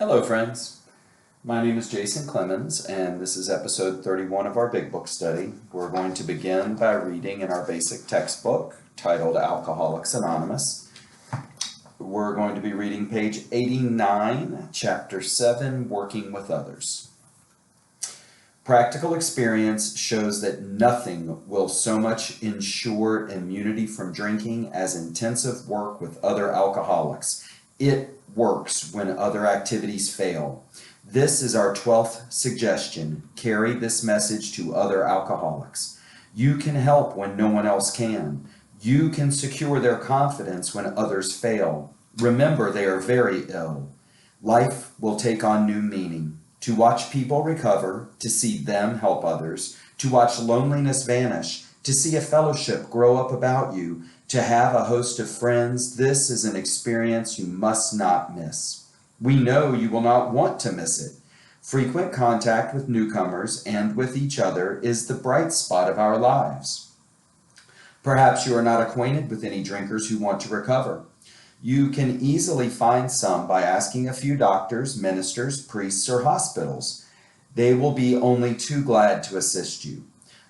Hello, friends. My name is Jason Clemens, and this is episode 31 of our Big Book study. We're going to begin by reading in our basic textbook titled Alcoholics Anonymous. We're going to be reading page 89, chapter 7, Working with Others. Practical experience shows that nothing will so much ensure immunity from drinking as intensive work with other alcoholics. It works when other activities fail. This is our 12th suggestion. Carry this message to other alcoholics. You can help when no one else can. You can secure their confidence when others fail. Remember, they are very ill. Life will take on new meaning. To watch people recover, to see them help others, to watch loneliness vanish, to see a fellowship grow up about you, to have a host of friends, this is an experience you must not miss. We know you will not want to miss it. Frequent contact with newcomers and with each other is the bright spot of our lives. Perhaps you are not acquainted with any drinkers who want to recover. You can easily find some by asking a few doctors, ministers, priests, or hospitals. They will be only too glad to assist you.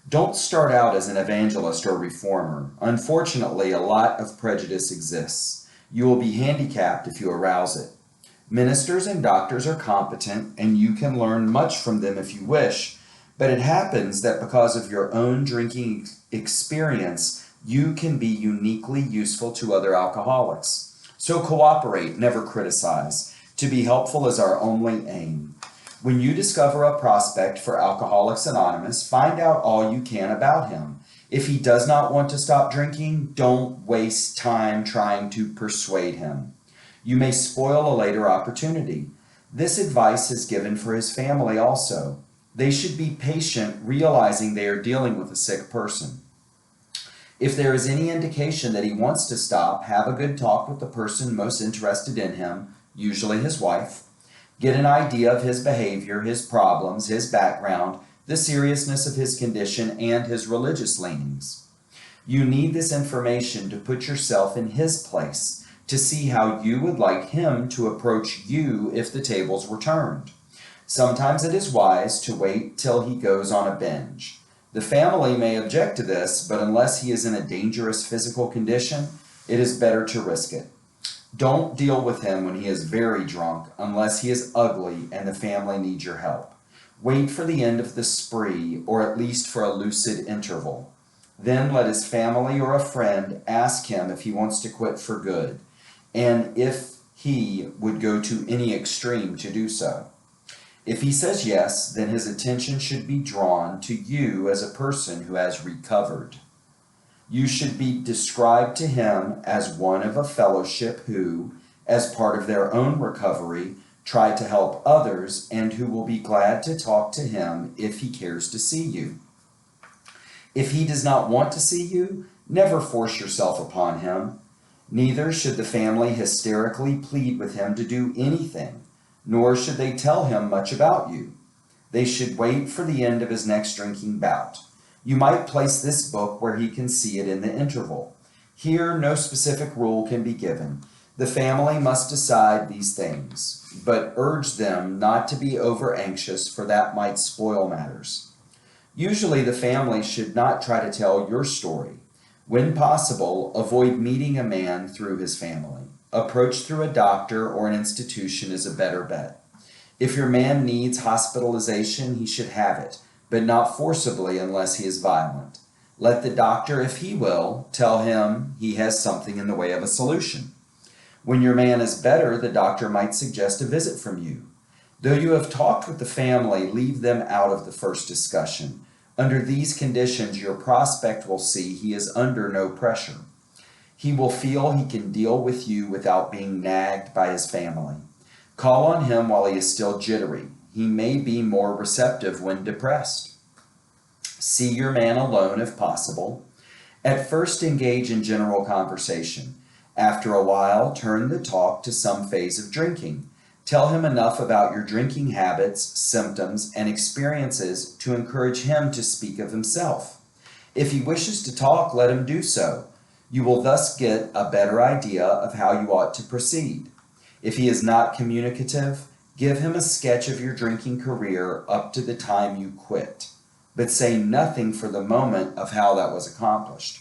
Don't start out as an evangelist or reformer. Unfortunately, a lot of prejudice exists. You will be handicapped if you arouse it. Ministers and doctors are competent, and you can learn much from them if you wish, but it happens that because of your own drinking experience, you can be uniquely useful to other alcoholics. So cooperate, never criticize. To be helpful is our only aim. When you discover a prospect for Alcoholics Anonymous, find out all you can about him. If he does not want to stop drinking, don't waste time trying to persuade him. You may spoil a later opportunity. This advice is given for his family also. They should be patient, realizing they are dealing with a sick person. If there is any indication that he wants to stop, have a good talk with the person most interested in him, usually his wife. Get an idea of his behavior, his problems, his background, the seriousness of his condition, and his religious leanings. You need this information to put yourself in his place, to see how you would like him to approach you if the tables were turned. Sometimes it is wise to wait till he goes on a binge. The family may object to this, but unless he is in a dangerous physical condition, it is better to risk it. Don't deal with him when he is very drunk unless he is ugly and the family needs your help. Wait for the end of the spree, or at least for a lucid interval. Then let his family or a friend ask him if he wants to quit for good, and if he would go to any extreme to do so. If he says yes, then his attention should be drawn to you as a person who has recovered. You should be described to him as one of a fellowship who, as part of their own recovery, try to help others and who will be glad to talk to him if he cares to see you. If he does not want to see you, never force yourself upon him. Neither should the family hysterically plead with him to do anything, nor should they tell him much about you. They should wait for the end of his next drinking bout. You might place this book where he can see it in the interval. Here, no specific rule can be given. The family must decide these things, but urge them not to be over anxious, for that might spoil matters. Usually, the family should not try to tell your story. When possible, avoid meeting a man through his family. Approach through a doctor or an institution is a better bet. If your man needs hospitalization, he should have it, but not forcibly unless he is violent. Let the doctor, if he will, tell him he has something in the way of a solution. When your man is better, the doctor might suggest a visit from you. Though you have talked with the family, leave them out of the first discussion. Under these conditions, your prospect will see he is under no pressure. He will feel he can deal with you without being nagged by his family. Call on him while he is still jittery. He may be more receptive when depressed. See your man alone if possible. At first, engage in general conversation. After a while, turn the talk to some phase of drinking. Tell him enough about your drinking habits, symptoms, and experiences to encourage him to speak of himself. If he wishes to talk, let him do so. You will thus get a better idea of how you ought to proceed. If he is not communicative, Give him a sketch of your drinking career up to the time you quit, but say nothing for the moment of how that was accomplished.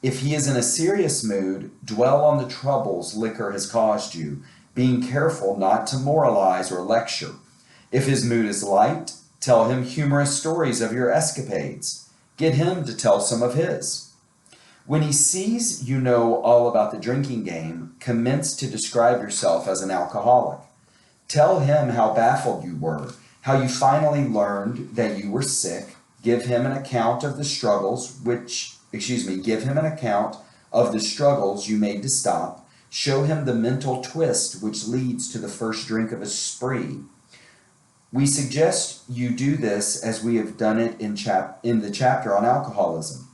If he is in a serious mood, dwell on the troubles liquor has caused you, being careful not to moralize or lecture. If his mood is light, tell him humorous stories of your escapades. Get him to tell some of his. When he sees you know all about the drinking game, commence to describe yourself as an alcoholic. Tell him how baffled you were, how you finally learned that you were sick. Give him an account of the struggles you made to stop. Show him the mental twist which leads to the first drink of a spree. We suggest you do this as we have done it in the chapter on alcoholism.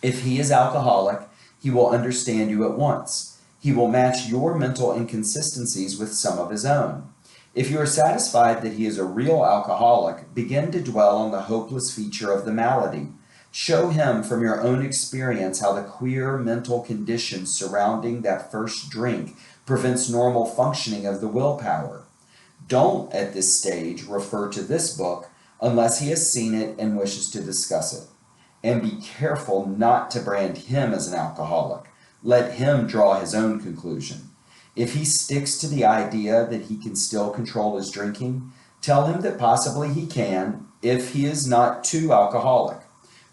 If he is alcoholic, he will understand you at once. He will match your mental inconsistencies with some of his own. If you are satisfied that he is a real alcoholic, begin to dwell on the hopeless feature of the malady. Show him from your own experience how the queer mental conditions surrounding that first drink prevents normal functioning of the willpower. Don't, at this stage, refer to this book unless he has seen it and wishes to discuss it. And be careful not to brand him as an alcoholic. Let him draw his own conclusion. If he sticks to the idea that he can still control his drinking, tell him that possibly he can if he is not too alcoholic.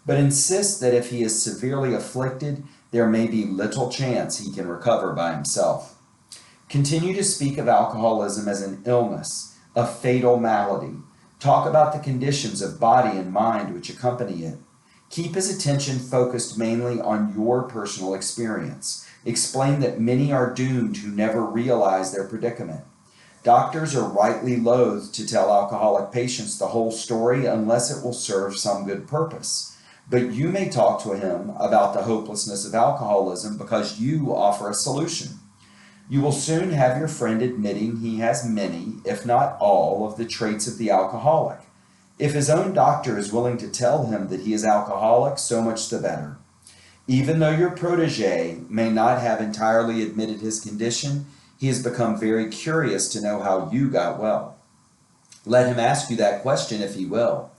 But insist that if he is severely afflicted, there may be little chance he can recover by himself. Continue to speak of alcoholism as an illness, a fatal malady. Talk about the conditions of body and mind which accompany it. Keep his attention focused mainly on your personal experience. Explain that many are doomed who never realize their predicament. Doctors are rightly loath to tell alcoholic patients the whole story unless it will serve some good purpose. But you may talk to him about the hopelessness of alcoholism because you offer a solution. You will soon have your friend admitting he has many, if not all, of the traits of the alcoholic. If his own doctor is willing to tell him that he is alcoholic, so much the better. Even though your protege may not have entirely admitted his condition, he has become very curious to know how you got well. Let him ask you that question if he will.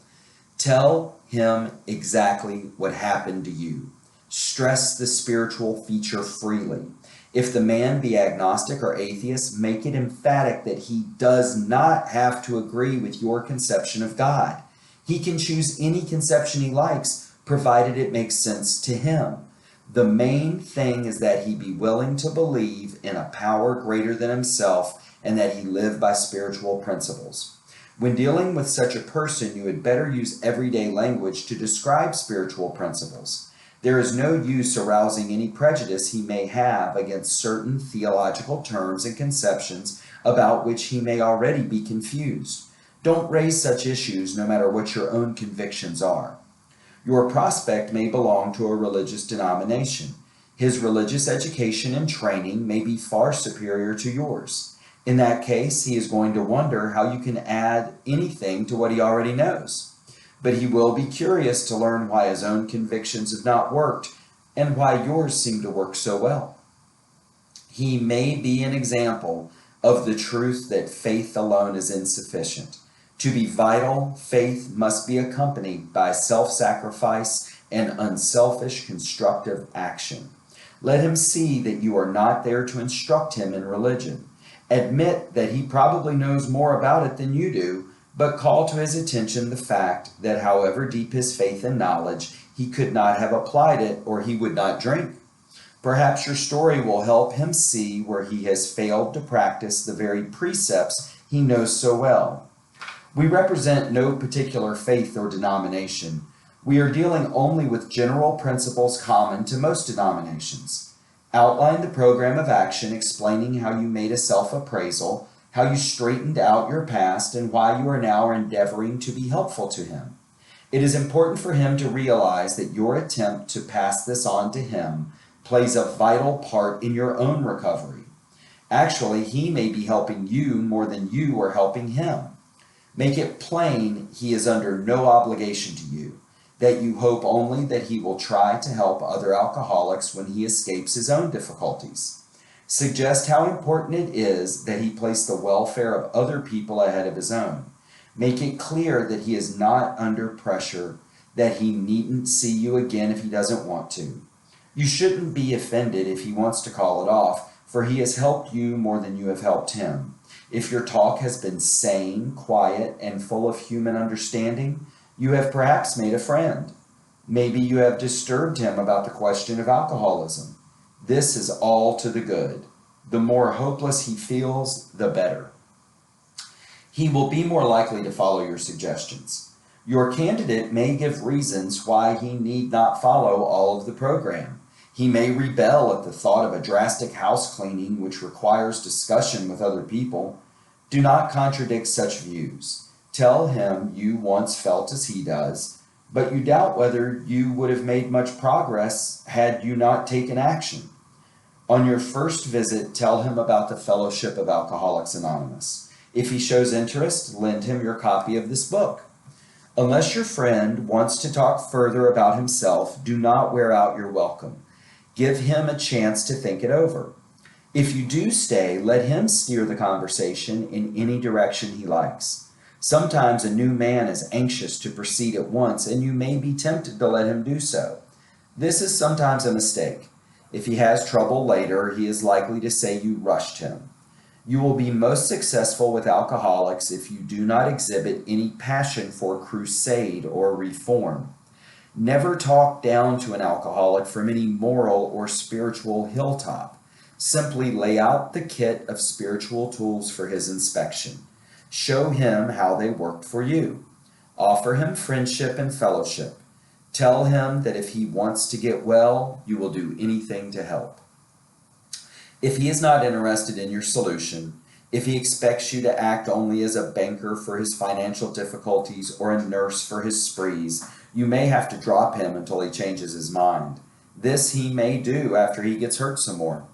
Tell him exactly what happened to you. Stress the spiritual feature freely. If the man be agnostic or atheist, make it emphatic that he does not have to agree with your conception of God. He can choose any conception he likes, provided it makes sense to him. The main thing is that he be willing to believe in a power greater than himself and that he live by spiritual principles. When dealing with such a person, you had better use everyday language to describe spiritual principles. There is no use arousing any prejudice he may have against certain theological terms and conceptions about which he may already be confused. Don't raise such issues no matter what your own convictions are. Your prospect may belong to a religious denomination. His religious education and training may be far superior to yours. In that case, he is going to wonder how you can add anything to what he already knows. But he will be curious to learn why his own convictions have not worked and why yours seem to work so well. He may be an example of the truth that faith alone is insufficient. To be vital, faith must be accompanied by self-sacrifice and unselfish constructive action. Let him see that you are not there to instruct him in religion. Admit that he probably knows more about it than you do, but call to his attention the fact that however deep his faith and knowledge, he could not have applied it or he would not drink. Perhaps your story will help him see where he has failed to practice the very precepts he knows so well. We represent no particular faith or denomination. We are dealing only with general principles common to most denominations. Outline the program of action explaining how you made a self-appraisal, how you straightened out your past, and why you are now endeavoring to be helpful to him. It is important for him to realize that your attempt to pass this on to him plays a vital part in your own recovery. Actually, he may be helping you more than you are helping him. Make it plain he is under no obligation to you, that you hope only that he will try to help other alcoholics when he escapes his own difficulties. Suggest how important it is that he place the welfare of other people ahead of his own. Make it clear that he is not under pressure, that he needn't see you again if he doesn't want to. You shouldn't be offended if he wants to call it off, for he has helped you more than you have helped him. If your talk has been sane, quiet, and full of human understanding, you have perhaps made a friend. Maybe you have disturbed him about the question of alcoholism. This is all to the good. The more hopeless he feels, the better. He will be more likely to follow your suggestions. Your candidate may give reasons why he need not follow all of the program. He may rebel at the thought of a drastic house cleaning which requires discussion with other people. Do not contradict such views. Tell him you once felt as he does, but you doubt whether you would have made much progress had you not taken action. On your first visit, tell him about the Fellowship of Alcoholics Anonymous. If he shows interest, lend him your copy of this book. Unless your friend wants to talk further about himself, do not wear out your welcome. Give him a chance to think it over. If you do stay, let him steer the conversation in any direction he likes. Sometimes a new man is anxious to proceed at once, and you may be tempted to let him do so. This is sometimes a mistake. If he has trouble later, he is likely to say you rushed him. You will be most successful with alcoholics if you do not exhibit any passion for crusade or reform. Never talk down to an alcoholic from any moral or spiritual hilltop. Simply lay out the kit of spiritual tools for his inspection. Show him how they worked for you. Offer him friendship and fellowship. Tell him that if he wants to get well, you will do anything to help. If he is not interested in your solution, if he expects you to act only as a banker for his financial difficulties or a nurse for his sprees, you may have to drop him until he changes his mind. This he may do after he gets hurt some more.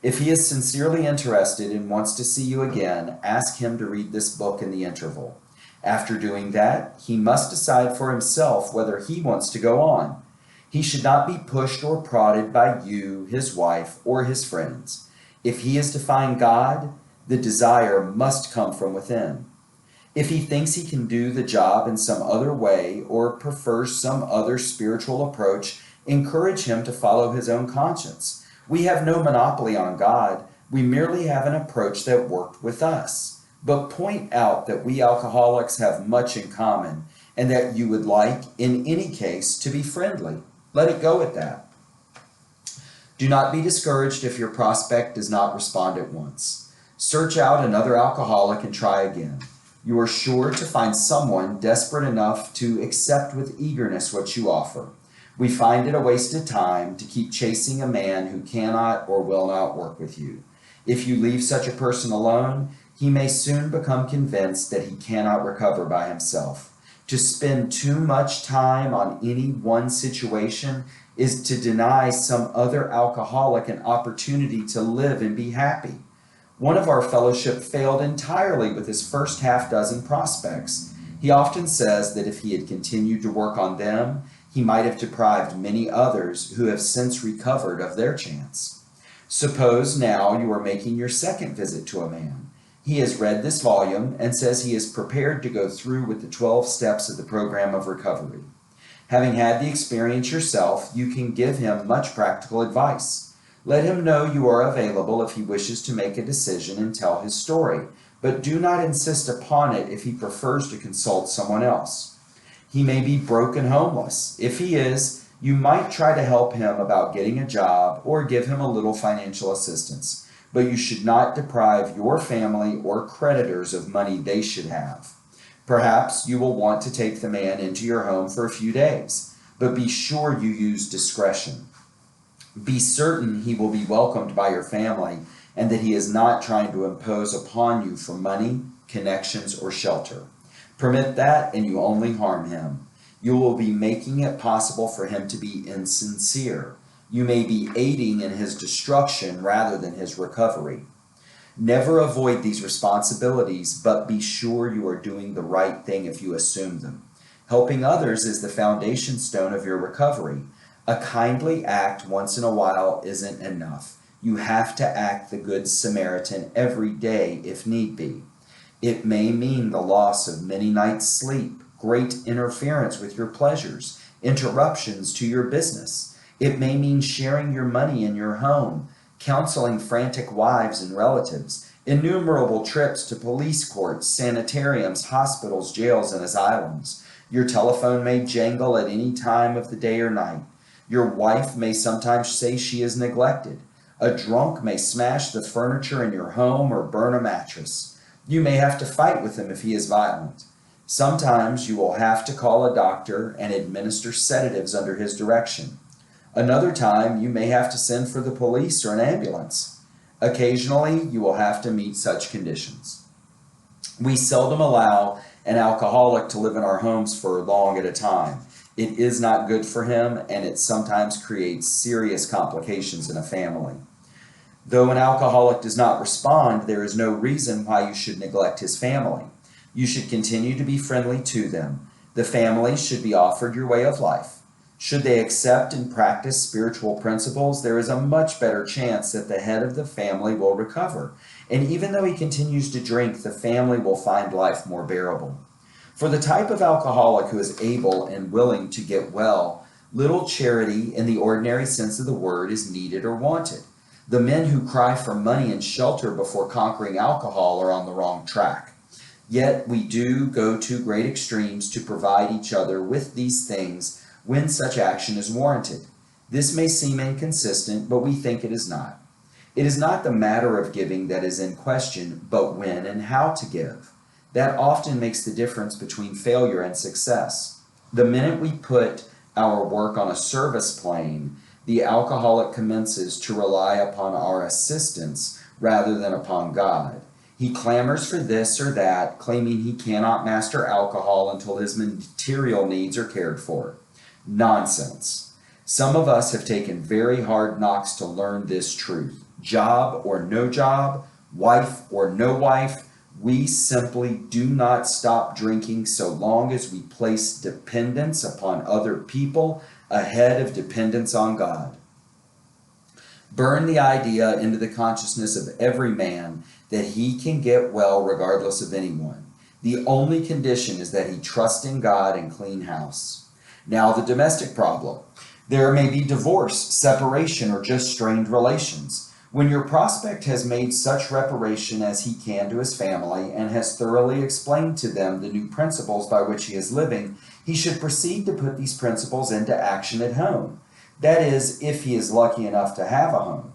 If he is sincerely interested and wants to see you again, ask him to read this book in the interval. After doing that, he must decide for himself whether he wants to go on. He should not be pushed or prodded by you, his wife, or his friends. If he is to find God, the desire must come from within. If he thinks he can do the job in some other way or prefers some other spiritual approach, encourage him to follow his own conscience. We have no monopoly on God. We merely have an approach that worked with us. But point out that we alcoholics have much in common and that you would like, in any case, to be friendly. Let it go at that. Do not be discouraged if your prospect does not respond at once. Search out another alcoholic and try again. You are sure to find someone desperate enough to accept with eagerness what you offer. We find it a waste of time to keep chasing a man who cannot or will not work with you. If you leave such a person alone, he may soon become convinced that he cannot recover by himself. To spend too much time on any one situation is to deny some other alcoholic an opportunity to live and be happy. One of our fellowship failed entirely with his first half dozen prospects. He often says that if he had continued to work on them, he might have deprived many others who have since recovered of their chance. Suppose now you are making your second visit to a man. He has read this volume and says he is prepared to go through with the 12 steps of the program of recovery. Having had the experience yourself, you can give him much practical advice. Let him know you are available if he wishes to make a decision and tell his story, but do not insist upon it if he prefers to consult someone else. He may be broke and homeless. If he is, you might try to help him about getting a job or give him a little financial assistance. But you should not deprive your family or creditors of money they should have. Perhaps you will want to take the man into your home for a few days, but be sure you use discretion. Be certain he will be welcomed by your family and that he is not trying to impose upon you for money, connections, or shelter. Permit that and you only harm him. You will be making it possible for him to be insincere. You may be aiding in his destruction rather than his recovery. Never avoid these responsibilities, but be sure you are doing the right thing if you assume them. Helping others is the foundation stone of your recovery. A kindly act once in a while isn't enough. You have to act the Good Samaritan every day if need be. It may mean the loss of many nights' sleep, great interference with your pleasures, interruptions to your business. It may mean sharing your money in your home, counseling frantic wives and relatives, innumerable trips to police courts, sanitariums, hospitals, jails, and asylums. Your telephone may jangle at any time of the day or night. Your wife may sometimes say she is neglected. A drunk may smash the furniture in your home or burn a mattress. You may have to fight with him if he is violent. Sometimes you will have to call a doctor and administer sedatives under his direction. Another time you may have to send for the police or an ambulance. Occasionally you will have to meet such conditions. We seldom allow an alcoholic to live in our homes for long at a time. It is not good for him, and it sometimes creates serious complications in a family. Though an alcoholic does not respond, there is no reason why you should neglect his family. You should continue to be friendly to them. The family should be offered your way of life. Should they accept and practice spiritual principles, there is a much better chance that the head of the family will recover. And even though he continues to drink, the family will find life more bearable. For the type of alcoholic who is able and willing to get well, little charity in the ordinary sense of the word is needed or wanted. The men who cry for money and shelter before conquering alcohol are on the wrong track. Yet we do go to great extremes to provide each other with these things when such action is warranted. This may seem inconsistent, but we think it is not. It is not the matter of giving that is in question, but when and how to give. That often makes the difference between failure and success. The minute we put our work on a service plane, the alcoholic commences to rely upon our assistance rather than upon God. He clamors for this or that, claiming he cannot master alcohol until his material needs are cared for. Nonsense. Some of us have taken very hard knocks to learn this truth. Job or no job, wife or no wife, we simply do not stop drinking so long as we place dependence upon other people ahead of dependence on God. Burn the idea into the consciousness of every man that he can get well regardless of anyone. The only condition is that he trust in God and clean house. Now the domestic problem. There may be divorce, separation, or just strained relations. When your prospect has made such reparation as he can to his family and has thoroughly explained to them the new principles by which he is living, he should proceed to put these principles into action at home. That is, if he is lucky enough to have a home.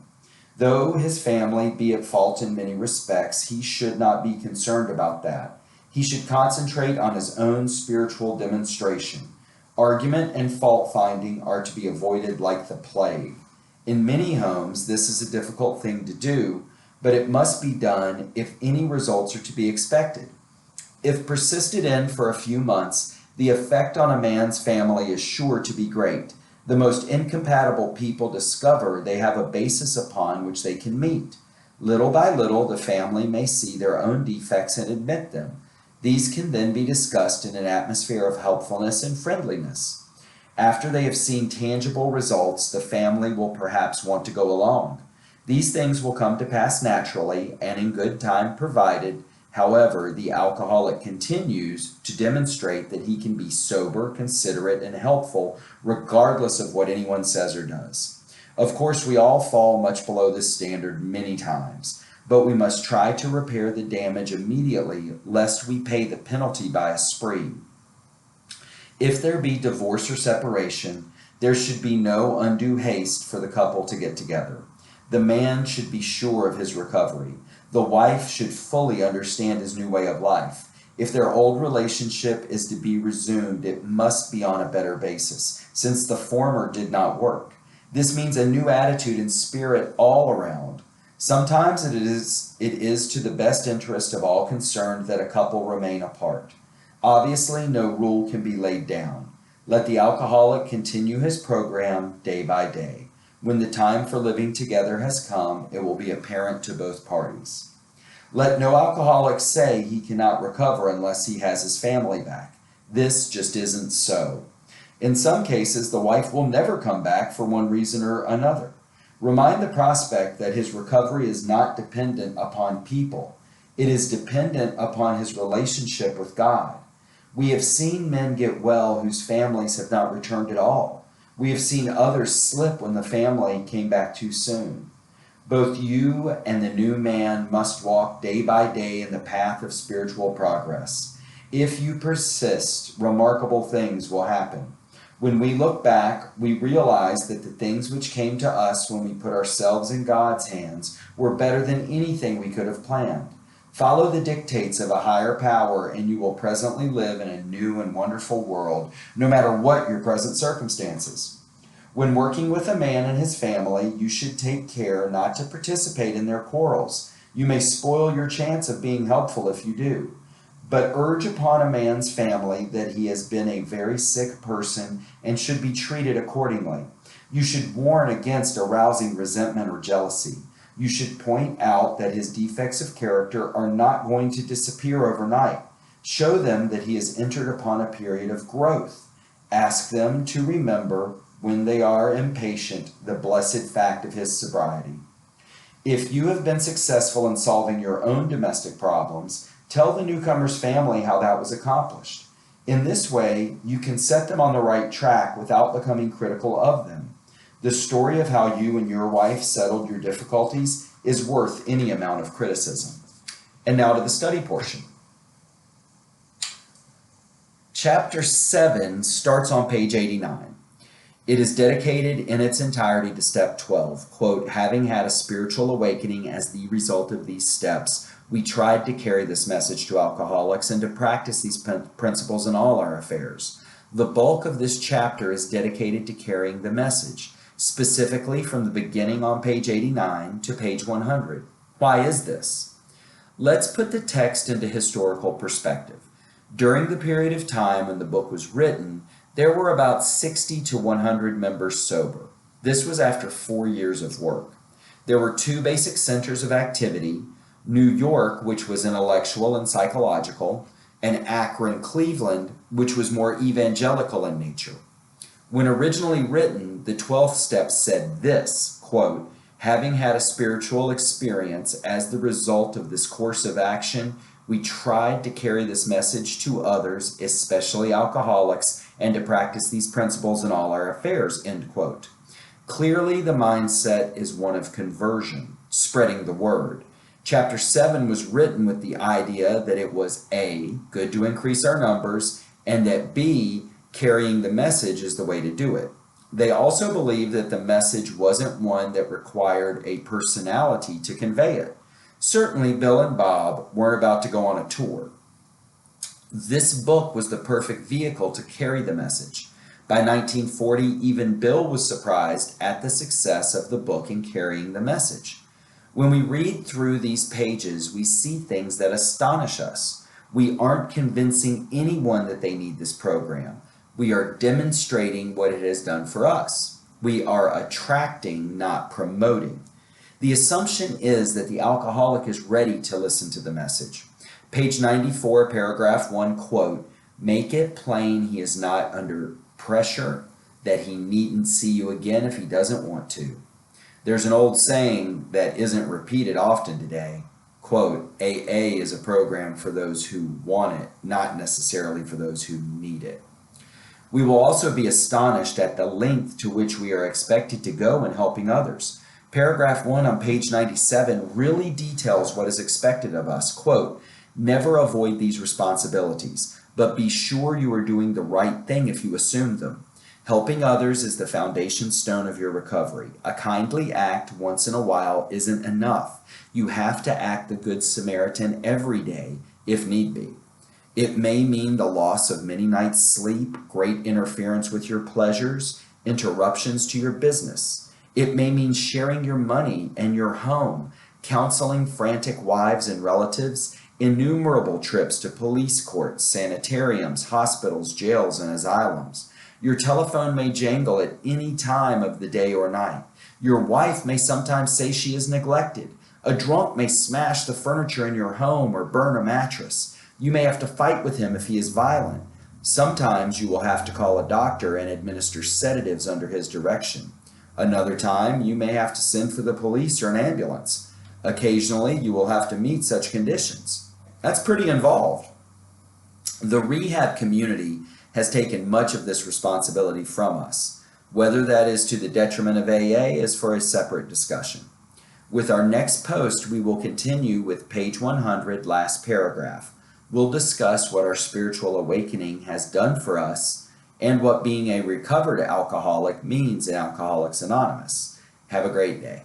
Though his family be at fault in many respects, he should not be concerned about that. He should concentrate on his own spiritual demonstration. Argument and fault-finding are to be avoided like the plague. In many homes, this is a difficult thing to do, but it must be done if any results are to be expected. If persisted in for a few months, the effect on a man's family is sure to be great. The most incompatible people discover they have a basis upon which they can meet. Little by little, the family may see their own defects and admit them. These can then be discussed in an atmosphere of helpfulness and friendliness. After they have seen tangible results, the family will perhaps want to go along. These things will come to pass naturally and in good time provided, however, the alcoholic continues to demonstrate that he can be sober, considerate, and helpful regardless of what anyone says or does. Of course, we all fall much below this standard many times, but we must try to repair the damage immediately lest we pay the penalty by a spree. If there be divorce or separation, there should be no undue haste for the couple to get together. The man should be sure of his recovery. The wife should fully understand his new way of life. If their old relationship is to be resumed, it must be on a better basis, since the former did not work. This means a new attitude and spirit all around. Sometimes it is to the best interest of all concerned that a couple remain apart. Obviously, no rule can be laid down. Let the alcoholic continue his program day by day. When the time for living together has come, it will be apparent to both parties. Let no alcoholic say he cannot recover unless he has his family back. This just isn't so. In some cases, the wife will never come back for one reason or another. Remind the prospect that his recovery is not dependent upon people. It is dependent upon his relationship with God. We have seen men get well whose families have not returned at all. We have seen others slip when the family came back too soon. Both you and the new man must walk day by day in the path of spiritual progress. If you persist, remarkable things will happen. When we look back, we realize that the things which came to us when we put ourselves in God's hands were better than anything we could have planned. Follow the dictates of a higher power, and you will presently live in a new and wonderful world, no matter what your present circumstances. When working with a man and his family, you should take care not to participate in their quarrels. You may spoil your chance of being helpful if you do. But urge upon a man's family that he has been a very sick person and should be treated accordingly. You should warn against arousing resentment or jealousy. You should point out that his defects of character are not going to disappear overnight. Show them that he has entered upon a period of growth. Ask them to remember, when they are impatient, the blessed fact of his sobriety. If you have been successful in solving your own domestic problems, tell the newcomer's family how that was accomplished. In this way, you can set them on the right track without becoming critical of them. The story of how you and your wife settled your difficulties is worth any amount of criticism. And now to the study portion. Chapter 7 starts on page 89. It is dedicated in its entirety to step 12. Quote, having had a spiritual awakening as the result of these steps, we tried to carry this message to alcoholics and to practice these principles in all our affairs. The bulk of this chapter is dedicated to carrying the message, specifically from the beginning on page 89 to page 100. Why is this? Let's put the text into historical perspective. During the period of time when the book was written, there were about 60 to 100 members sober. This was after 4 years of work. There were 2 basic centers of activity, New York, which was intellectual and psychological, and Akron, Cleveland, which was more evangelical in nature. When originally written, the 12th step said this, quote, having had a spiritual experience as the result of this course of action, we tried to carry this message to others, especially alcoholics, and to practice these principles in all our affairs, end quote. Clearly, the mindset is one of conversion, spreading the word. Chapter 7 was written with the idea that it was A, good to increase our numbers, and that B, carrying the message is the way to do it. They also believed that the message wasn't one that required a personality to convey it. Certainly, Bill and Bob weren't about to go on a tour. This book was the perfect vehicle to carry the message. By 1940, even Bill was surprised at the success of the book in carrying the message. When we read through these pages, we see things that astonish us. We aren't convincing anyone that they need this program. We are demonstrating what it has done for us. We are attracting, not promoting. The assumption is that the alcoholic is ready to listen to the message. Page 94, paragraph 1, quote, make it plain he is not under pressure, that he needn't see you again if he doesn't want to. There's an old saying that isn't repeated often today. Quote, AA is a program for those who want it, not necessarily for those who need it. We will also be astonished at the length to which we are expected to go in helping others. Paragraph 1 on page 97 really details what is expected of us. Quote, never avoid these responsibilities, but be sure you are doing the right thing if you assume them. Helping others is the foundation stone of your recovery. A kindly act once in a while isn't enough. You have to act the Good Samaritan every day, if need be. It may mean the loss of many nights' sleep, great interference with your pleasures, interruptions to your business. It may mean sharing your money and your home, counseling frantic wives and relatives, innumerable trips to police courts, sanitariums, hospitals, jails, and asylums. Your telephone may jangle at any time of the day or night. Your wife may sometimes say she is neglected. A drunk may smash the furniture in your home or burn a mattress. You may have to fight with him if he is violent. Sometimes you will have to call a doctor and administer sedatives under his direction. Another time, you may have to send for the police or an ambulance. Occasionally, you will have to meet such conditions. That's pretty involved. The rehab community has taken much of this responsibility from us. Whether that is to the detriment of AA is for a separate discussion. With our next post, we will continue with page 100, last paragraph. We'll discuss what our spiritual awakening has done for us and what being a recovered alcoholic means in Alcoholics Anonymous. Have a great day.